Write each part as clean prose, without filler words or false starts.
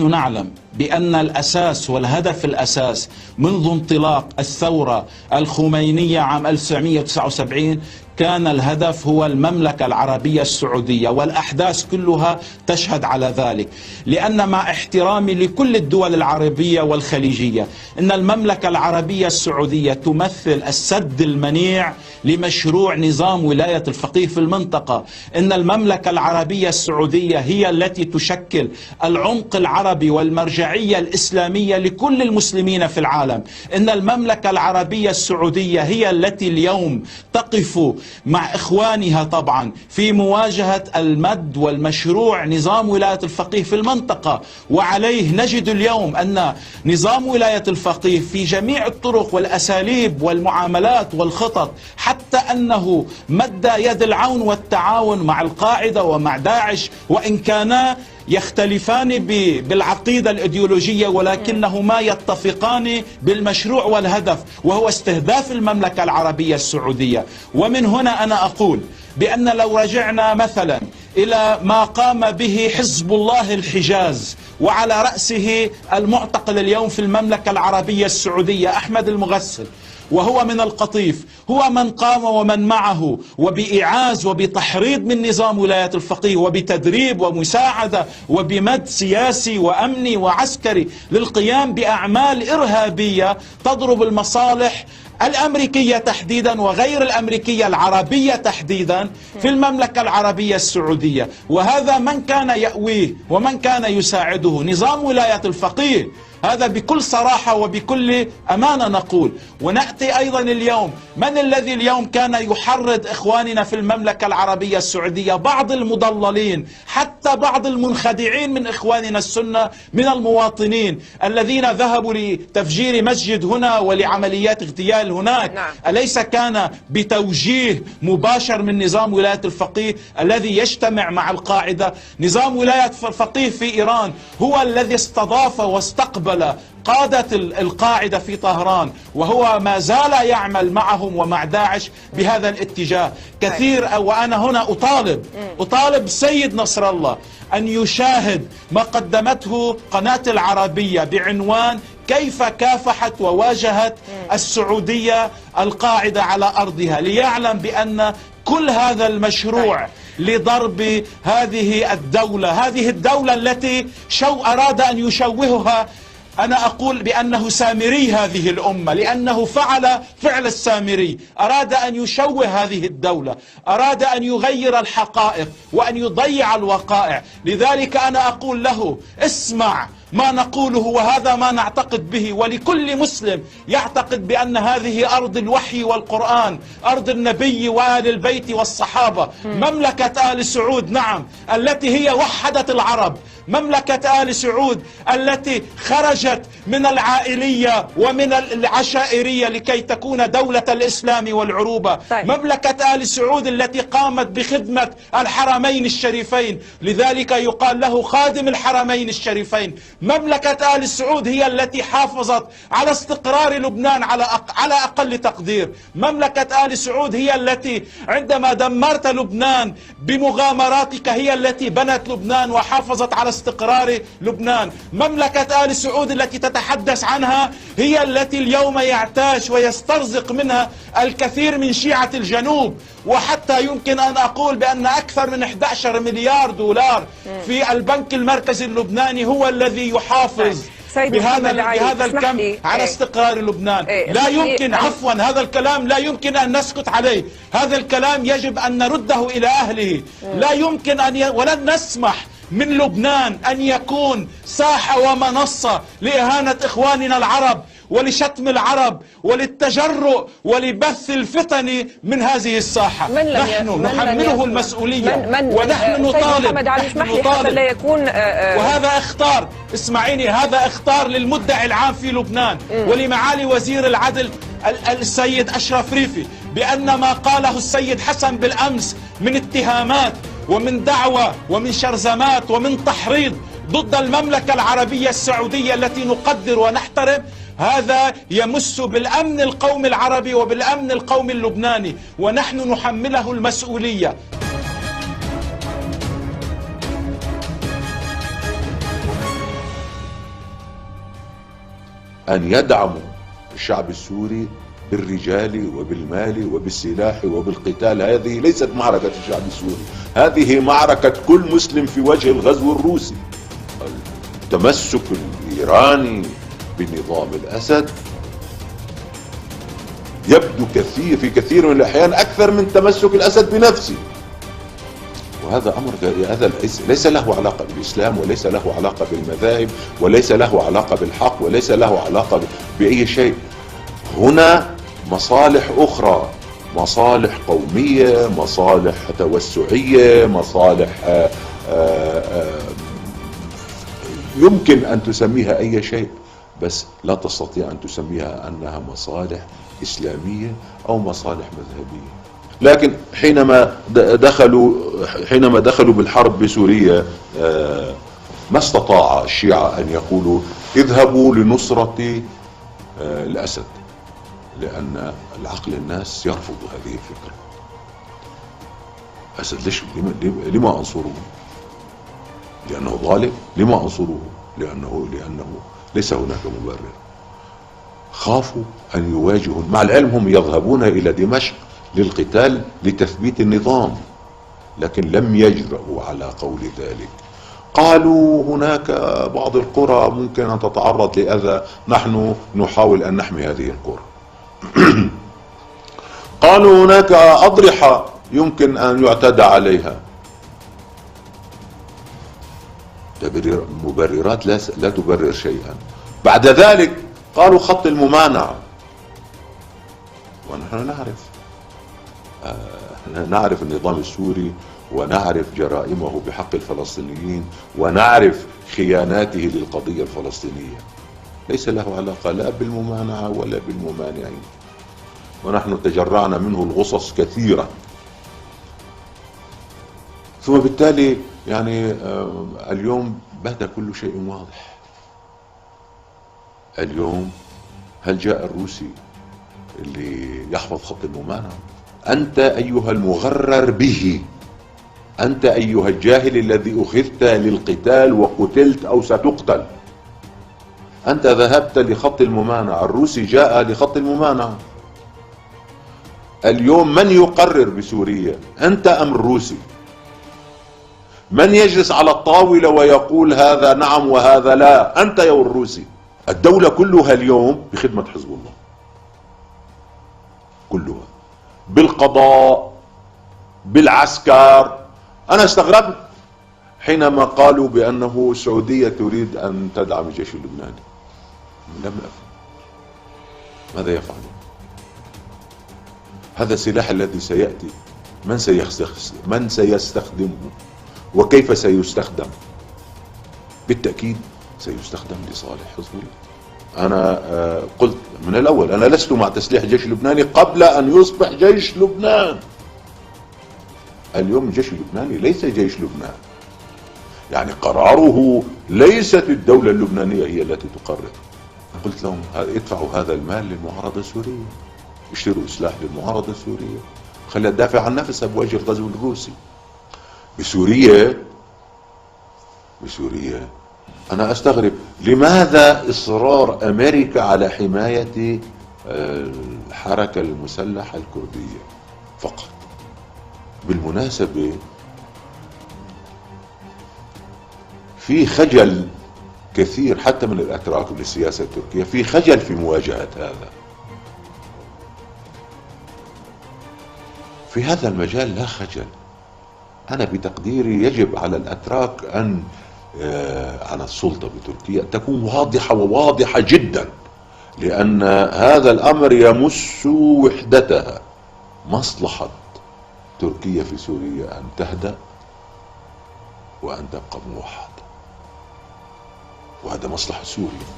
نعلم بأن الأساس والهدف الأساس منذ انطلاق الثورة الخمينية عام 1979 كان الهدف هو المملكة العربية السعودية، والأحداث كلها تشهد على ذلك. لأن مع احترامي لكل الدول العربية والخليجية، إن المملكة العربية السعودية تمثل السد المنيع لمشروع نظام ولاية الفقيه في المنطقة. إن المملكة العربية السعودية هي التي تشكل العمق العربي والمرجعية الإسلامية لكل المسلمين في العالم. إن المملكة العربية السعودية هي التي اليوم تقف مع إخوانها طبعا في مواجهة المد والمشروع نظام ولاية الفقيه في المنطقة. وعليه نجد اليوم أن نظام ولاية الفقيه في جميع الطرق والأساليب والمعاملات والخطط، حتى أنه مد يد العون والتعاون مع القاعدة ومع داعش، وإن كانا يختلفان بالعقيدة الإيديولوجية ولكنهما يتفقان بالمشروع والهدف، وهو استهداف المملكة العربية السعودية. ومن هنا أنا أقول بأن لو رجعنا مثلا إلى ما قام به حزب الله الحجاز، وعلى رأسه المعتقل اليوم في المملكة العربية السعودية أحمد المغسل، وهو من القطيف، هو من قام ومن معه وبإعاز وبتحريض من نظام ولاية الفقيه وبتدريب ومساعدة وبمد سياسي وأمني وعسكري للقيام بأعمال إرهابية تضرب المصالح الأمريكية تحديدا وغير الأمريكية العربية تحديدا في المملكة العربية السعودية. وهذا من كان يأويه ومن كان يساعده نظام ولاية الفقيه، هذا بكل صراحة وبكل أمانة نقول. ونأتي أيضا اليوم، من الذي اليوم كان يحرض إخواننا في المملكة العربية السعودية؟ بعض المضللين، حتى بعض المنخدعين من إخواننا السنة من المواطنين الذين ذهبوا لتفجير مسجد هنا ولعمليات اغتيال هناك. نعم. أليس كان بتوجيه مباشر من نظام ولاية الفقيه الذي يجتمع مع القاعدة؟ نظام ولاية الفقيه في إيران هو الذي استضاف واستقبل قادة القاعدة في طهران، وهو ما زال يعمل معهم ومع داعش بهذا الاتجاه كثير. وأنا هنا أطالب السيد نصر الله أن يشاهد ما قدمته قناة العربية بعنوان كيف كافحت وواجهت السعودية القاعدة على أرضها، ليعلم بأن كل هذا المشروع لضرب هذه الدولة التي أراد أن يشوهها. أنا أقول بأنه سامري هذه الأمة، لأنه فعل السامري، أراد أن يشوه هذه الدولة، أراد أن يغير الحقائق وأن يضيع الوقائع. لذلك أنا أقول له اسمع ما نقوله، وهذا ما نعتقد به، ولكل مسلم يعتقد بأن هذه أرض الوحي والقرآن، أرض النبي وآل البيت والصحابة. مملكة آل سعود نعم التي هي وحدت العرب، مملكة آل سعود التي خرجت من العائلية ومن العشائرية لكي تكون دولة الإسلام والعروبة. مملكة آل سعود التي قامت بخدمة الحرمين الشريفين، لذلك يقال له خادم الحرمين الشريفين. مملكة آل سعود هي التي حافظت على استقرار لبنان على أقل تقدير. مملكة آل سعود هي التي عندما دمرت لبنان بمغامراتك هي التي بنت لبنان وحافظت على استقرار لبنان. مملكة آل سعود التي تتحدث عنها هي التي اليوم يعتاش ويسترزق منها الكثير من شيعة الجنوب، وحتى يمكن أن أقول بأن أكثر من 11 مليار دولار في البنك المركزي اللبناني هو الذي يحافظ بهذا الكم على استقرار لبنان. لا يمكن عفوا هذا الكلام لا يمكن أن نسكت عليه، هذا الكلام يجب أن نرده إلى أهله. لا يمكن ولن نسمح من لبنان أن يكون ساحة ومنصة لإهانة إخواننا العرب ولشتم العرب وللتجرؤ ولبث الفتن من هذه الساحة. نحن نحمله المسؤولية ونحن نطالب لا يكون وهذا اختار، اسمعيني، هذا اختار للمدعي العام في لبنان ولمعالي وزير العدل السيد أشرف ريفي بأن ما قاله السيد حسن بالأمس من اتهامات ومن دعوة ومن شرذمات ومن تحريض ضد المملكة العربية السعودية التي نقدر ونحترم، هذا يمس بالأمن القومي العربي وبالأمن القومي اللبناني، ونحن نحمله المسؤولية. أن يدعموا الشعب السوري بالرجال وبالمال وبالسلاح وبالقتال. هذه ليست معركة الشعب السوري، هذه معركة كل مسلم في وجه الغزو الروسي. التمسك الإيراني بنظام الأسد يبدو في كثير من الأحيان أكثر من تمسك الأسد بنفسه، وهذا أمر هذا ليس له علاقة بالإسلام، وليس له علاقة بالمذاهب، وليس له علاقة بالحق، وليس له علاقة بأي شيء. هنا مصالح أخرى، مصالح قومية، مصالح توسعية، مصالح يمكن أن تسميها أي شيء، بس لا تستطيع أن تسميها أنها مصالح إسلامية أو مصالح مذهبية. لكن حينما دخلوا بالحرب بسوريا ما استطاع الشيعة أن يقولوا اذهبوا لنصرة الأسد، لأن العقل الناس يرفض هذه الفكرة. أسد ليش؟ لما أنصره؟ لأنه ظالم؟ لما أنصره؟ لأنه ليس هناك مبرر. خافوا أن يواجهوا، مع العلم هم يذهبون إلى دمشق للقتال لتثبيت النظام، لكن لم يجرؤوا على قول ذلك. قالوا هناك بعض القرى ممكن أن تتعرض لأذى، نحن نحاول أن نحمي هذه القرى. قالوا هناك أضرحة يمكن أن يعتدى عليها. مبررات لا تبرر شيئا. بعد ذلك قالوا خط الممانعة، ونحن نعرف النظام السوري، ونعرف جرائمه بحق الفلسطينيين، ونعرف خياناته للقضية الفلسطينية. ليس له علاقة لا بالممانعة ولا بالممانعين، ونحن تجرعنا منه الغصص كثيرا. ثم بالتالي يعني اليوم بدا كل شيء واضح. اليوم هل جاء الروسي اللي يحفظ خط الممانعة؟ أنت أيها المغرر به، أنت أيها الجاهل الذي أخذت للقتال وقتلت أو ستقتل، أنت ذهبت لخط الممانعة، الروسي جاء لخط الممانعة. اليوم من يقرر بسوريا، أنت أم الروسي؟ من يجلس على الطاولة ويقول هذا نعم وهذا لا؟ أنت يا الروسي. الدولة كلها اليوم بخدمة حزب الله، كلها، بالقضاء، بالعسكر. أنا استغربت حينما قالوا بأنه السعودية تريد أن تدعم الجيش اللبناني. لم أفهم ماذا يفعلون. هذا السلاح الذي سيأتي من سيستخدمه وكيف سيستخدم؟ بالتأكيد سيستخدم لصالح حزب الله. أنا قلت من الأول أنا لست مع تسليح الجيش اللبناني قبل أن يصبح جيش لبنان. اليوم الجيش اللبناني ليس جيش لبنان، يعني قراره ليست الدولة اللبنانية هي التي تقرر. قلت لهم ادفعوا هذا المال للمعارضة السورية، اشتروا سلاح للمعارضة السورية، خليها تدافع عن نفسها بوجه الغزو الروسي. بسوريا أنا أستغرب لماذا إصرار أمريكا على حماية الحركة المسلحة الكردية فقط. بالمناسبة في خجل كثير حتى من الأتراك من السياسة التركية، في خجل في مواجهة هذا. في هذا المجال لا خجل. أنا بتقديري يجب على الأتراك أن على السلطة بتركيا تكون واضحة وواضحة جدا، لأن هذا الأمر يمس وحدتها. مصلحة تركيا في سوريا أن تهدأ وأن تبقى موحدة، وهذا مصلحة سوريا.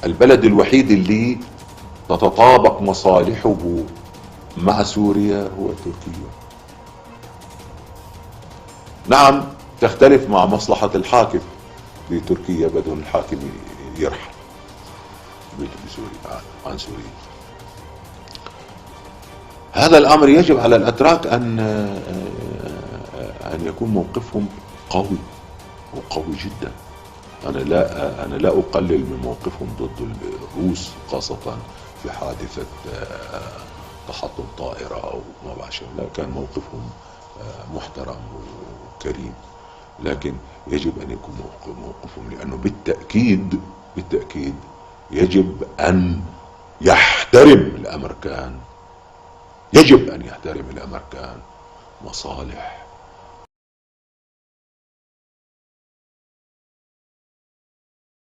البلد الوحيد اللي تتطابق مصالحه مع سوريا هو تركيا. نعم تختلف مع مصلحة الحاكم بتركيا، بدون الحاكم يرحل بسوريا عن سوريا. هذا الأمر يجب على الأتراك أن يكون موقفهم قوي وقوي جدا. أنا لا أقلل من موقفهم ضد الروس، خاصة في حادثة تحطم طائرة أو ما بعد شيء. لا، كان موقفهم محترم وكريم، لكن يجب أن يكون موقفهم، لأنه بالتأكيد يجب أن يحترم الأمريكان مصالح